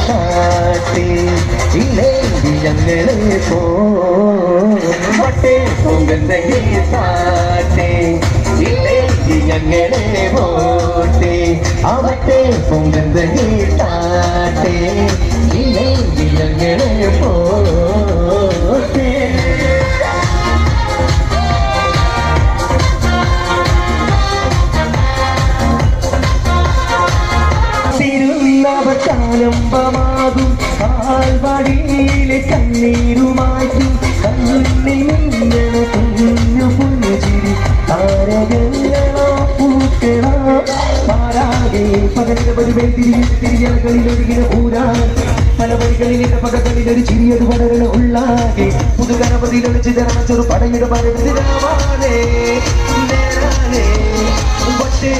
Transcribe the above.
കാട്ടി ഇല്ലെങ്കിൽ ഞങ്ങളെ പോട്ടെ പൊങ്കൽ പാട്ടെ ഇല്ലെങ്കിൽ ഞങ്ങളെ പോട്ടെ അവട്ടെ പൊങ്കൽ താട്ടെ ഇല്ലെങ്കിൽ ഞങ്ങളെ പോട്ടെ കാലംബമാകും കാൽവടിയിലെ കണ്ണീരുമാറ്റും കണ്ണിൽ മിന്നണ കുഞ്ഞു പുഞ്ചിരി താരകങ്ങളോ പൂക്കളോ പാരാകെ പകലവരി തിരിയകളിലൊഴുകിന ഊരാൻ പല വഴികളിലെ പകകളിലൊരു ചിരിയത് പടരണ ഉള്ളാകെ പുതുഗണപതിയിലൊളിച്ച് ചെറു പടയുടെ പരവിരാവാനേ പക്ഷേ